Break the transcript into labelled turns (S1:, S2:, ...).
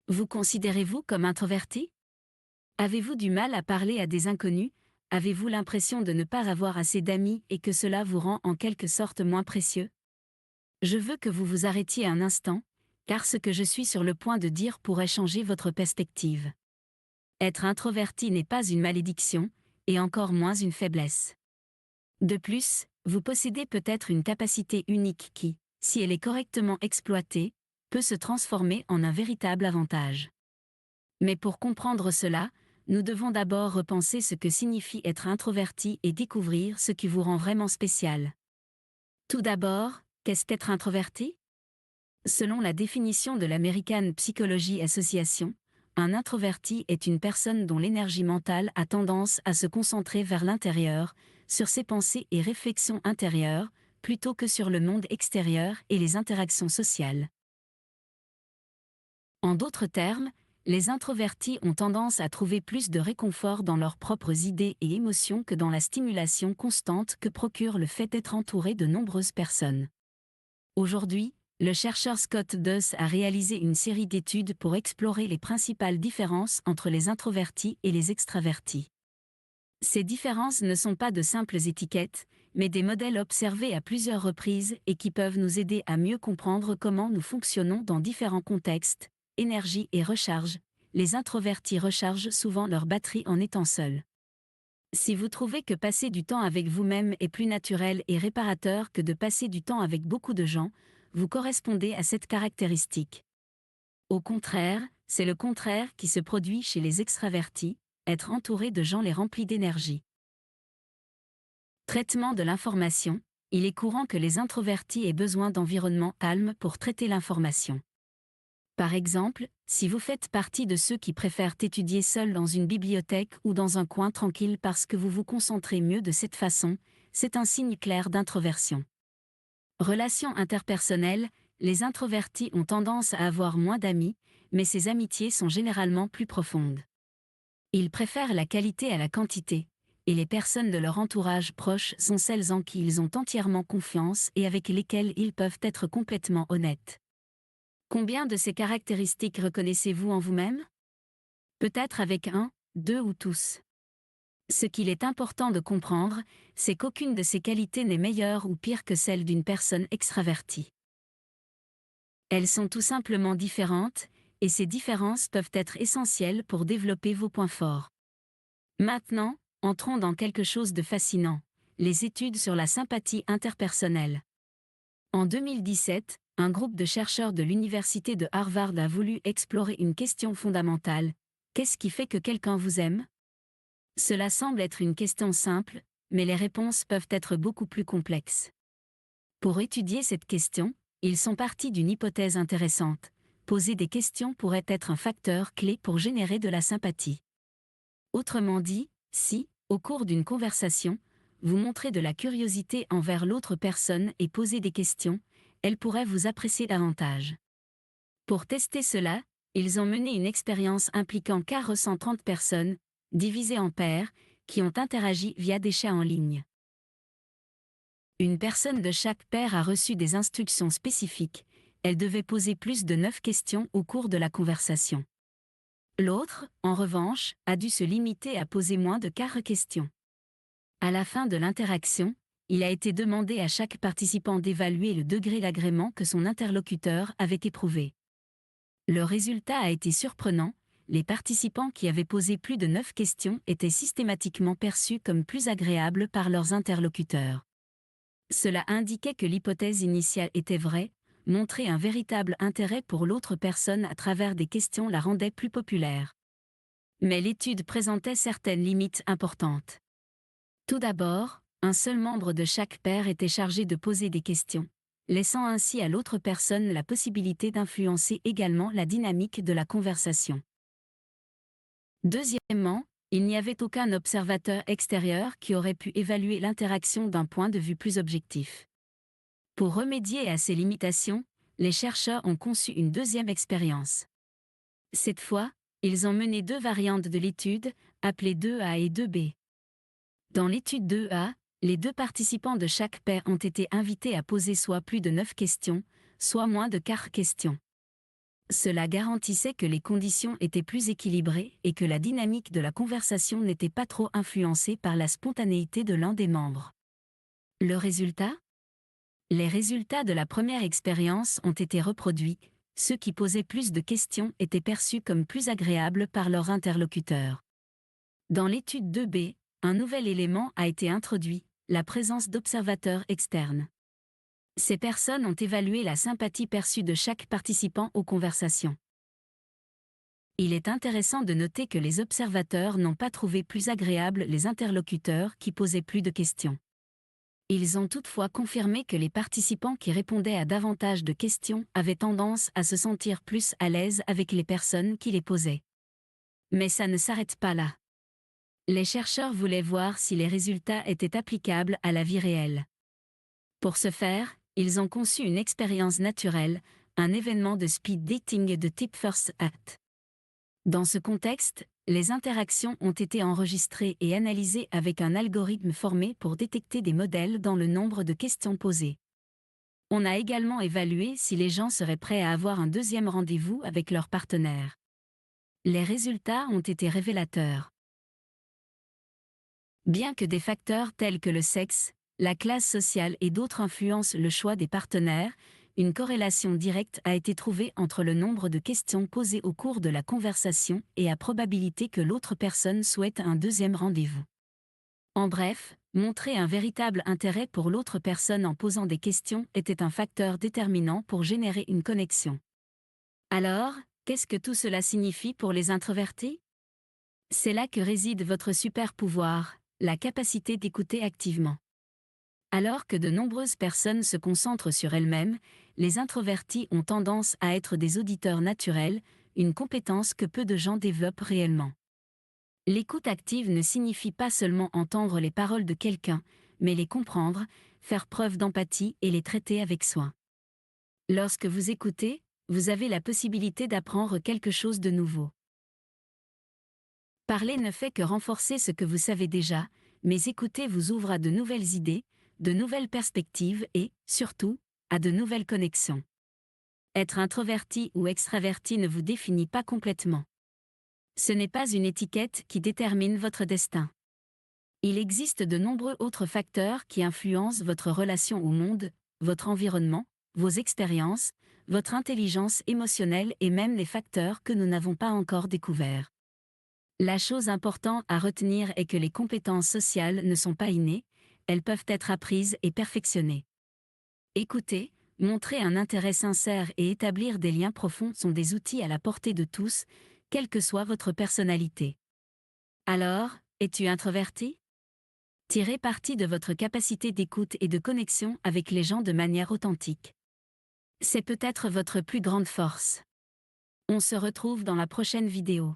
S1: Vous considérez-vous comme introverti? Avez-vous du mal à parler à des inconnus? Avez-vous l'impression de ne pas avoir assez d'amis et que cela vous rend en quelque sorte moins précieux? Je veux que vous vous arrêtiez un instant, car ce que je suis sur le point de dire pourrait changer votre perspective. Être introverti n'est pas une malédiction, et encore moins une faiblesse. De plus, vous possédez peut-être une capacité unique qui, si elle est correctement exploitée, peut se transformer en un véritable avantage. Mais pour comprendre cela, nous devons d'abord repenser ce que signifie être introverti et découvrir ce qui vous rend vraiment spécial. Tout d'abord, qu'est-ce qu'être introverti? Selon la définition de l'American Psychology Association, un introverti est une personne dont l'énergie mentale a tendance à se concentrer vers l'intérieur, sur ses pensées et réflexions intérieures, plutôt que sur le monde extérieur et les interactions sociales. En d'autres termes, les introvertis ont tendance à trouver plus de réconfort dans leurs propres idées et émotions que dans la stimulation constante que procure le fait d'être entouré de nombreuses personnes. Aujourd'hui, le chercheur Scott Duss a réalisé une série d'études pour explorer les principales différences entre les introvertis et les extravertis. Ces différences ne sont pas de simples étiquettes, mais des modèles observés à plusieurs reprises et qui peuvent nous aider à mieux comprendre comment nous fonctionnons dans différents contextes. Énergie et recharge. Les introvertis rechargent souvent leur batterie en étant seuls. Si vous trouvez que passer du temps avec vous-même est plus naturel et réparateur que de passer du temps avec beaucoup de gens, vous correspondez à cette caractéristique. Au contraire, c'est le contraire qui se produit chez les extravertis, être entouré de gens les remplit d'énergie. Traitement de l'information. Il est courant que les introvertis aient besoin d'environnements calmes pour traiter l'information. Par exemple, si vous faites partie de ceux qui préfèrent étudier seul dans une bibliothèque ou dans un coin tranquille parce que vous vous concentrez mieux de cette façon, c'est un signe clair d'introversion. Relations interpersonnelles, les introvertis ont tendance à avoir moins d'amis, mais ces amitiés sont généralement plus profondes. Ils préfèrent la qualité à la quantité, et les personnes de leur entourage proche sont celles en qui ils ont entièrement confiance et avec lesquelles ils peuvent être complètement honnêtes. Combien de ces caractéristiques reconnaissez-vous en vous-même? Peut-être avec un, deux ou tous. Ce qu'il est important de comprendre, c'est qu'aucune de ces qualités n'est meilleure ou pire que celle d'une personne extravertie. Elles sont tout simplement différentes, et ces différences peuvent être essentielles pour développer vos points forts. Maintenant, entrons dans quelque chose de fascinant, les études sur la sympathie interpersonnelle. En 2017, un groupe de chercheurs de l'université de Harvard a voulu explorer une question fondamentale. Qu'est-ce qui fait que quelqu'un vous aime? Cela semble être une question simple, mais les réponses peuvent être beaucoup plus complexes. Pour étudier cette question, ils sont partis d'une hypothèse intéressante. Poser des questions pourrait être un facteur clé pour générer de la sympathie. Autrement dit, si, au cours d'une conversation, vous montrez de la curiosité envers l'autre personne et posez des questions, elle pourrait vous apprécier davantage. Pour tester cela, ils ont mené une expérience impliquant 430 personnes, divisées en paires, qui ont interagi via des chats en ligne. Une personne de chaque paire a reçu des instructions spécifiques, elle devait poser plus de 9 questions au cours de la conversation. L'autre, en revanche, a dû se limiter à poser moins de 4 questions. À la fin de l'interaction, il a été demandé à chaque participant d'évaluer le degré d'agrément que son interlocuteur avait éprouvé. Le résultat a été surprenant, les participants qui avaient posé plus de 9 questions étaient systématiquement perçus comme plus agréables par leurs interlocuteurs. Cela indiquait que l'hypothèse initiale était vraie, montrer un véritable intérêt pour l'autre personne à travers des questions la rendait plus populaire. Mais l'étude présentait certaines limites importantes. Tout d'abord, un seul membre de chaque paire était chargé de poser des questions, laissant ainsi à l'autre personne la possibilité d'influencer également la dynamique de la conversation. Deuxièmement, il n'y avait aucun observateur extérieur qui aurait pu évaluer l'interaction d'un point de vue plus objectif. Pour remédier à ces limitations, les chercheurs ont conçu une deuxième expérience. Cette fois, ils ont mené 2 variantes de l'étude, appelées 2A et 2B. Dans l'étude 2A, les 2 participants de chaque paire ont été invités à poser soit plus de 9 questions, soit moins de 4 questions. Cela garantissait que les conditions étaient plus équilibrées et que la dynamique de la conversation n'était pas trop influencée par la spontanéité de l'un des membres. Le résultat ? Les résultats de la première expérience ont été reproduits. Ceux qui posaient plus de questions étaient perçus comme plus agréables par leur interlocuteur. Dans l'étude 2B, un nouvel élément a été introduit, la présence d'observateurs externes. Ces personnes ont évalué la sympathie perçue de chaque participant aux conversations. Il est intéressant de noter que les observateurs n'ont pas trouvé plus agréables les interlocuteurs qui posaient plus de questions. Ils ont toutefois confirmé que les participants qui répondaient à davantage de questions avaient tendance à se sentir plus à l'aise avec les personnes qui les posaient. Mais ça ne s'arrête pas là. Les chercheurs voulaient voir si les résultats étaient applicables à la vie réelle. Pour ce faire, ils ont conçu une expérience naturelle, un événement de speed dating de type First Act. Dans ce contexte, les interactions ont été enregistrées et analysées avec un algorithme formé pour détecter des modèles dans le nombre de questions posées. On a également évalué si les gens seraient prêts à avoir un deuxième rendez-vous avec leur partenaire. Les résultats ont été révélateurs. Bien que des facteurs tels que le sexe, la classe sociale et d'autres influencent le choix des partenaires, une corrélation directe a été trouvée entre le nombre de questions posées au cours de la conversation et la probabilité que l'autre personne souhaite un deuxième rendez-vous. En bref, montrer un véritable intérêt pour l'autre personne en posant des questions était un facteur déterminant pour générer une connexion. Alors, qu'est-ce que tout cela signifie pour les introvertis ? C'est là que réside votre super pouvoir, la capacité d'écouter activement. Alors que de nombreuses personnes se concentrent sur elles-mêmes, les introvertis ont tendance à être des auditeurs naturels, une compétence que peu de gens développent réellement. L'écoute active ne signifie pas seulement entendre les paroles de quelqu'un, mais les comprendre, faire preuve d'empathie et les traiter avec soin. Lorsque vous écoutez, vous avez la possibilité d'apprendre quelque chose de nouveau. Parler ne fait que renforcer ce que vous savez déjà, mais écouter vous ouvre à de nouvelles idées, de nouvelles perspectives et, surtout, à de nouvelles connexions. Être introverti ou extraverti ne vous définit pas complètement. Ce n'est pas une étiquette qui détermine votre destin. Il existe de nombreux autres facteurs qui influencent votre relation au monde, votre environnement, vos expériences, votre intelligence émotionnelle et même les facteurs que nous n'avons pas encore découverts. La chose importante à retenir est que les compétences sociales ne sont pas innées, elles peuvent être apprises et perfectionnées. Écouter, montrer un intérêt sincère et établir des liens profonds sont des outils à la portée de tous, quelle que soit votre personnalité. Alors, es-tu introverti ? Tirez parti de votre capacité d'écoute et de connexion avec les gens de manière authentique. C'est peut-être votre plus grande force. On se retrouve dans la prochaine vidéo.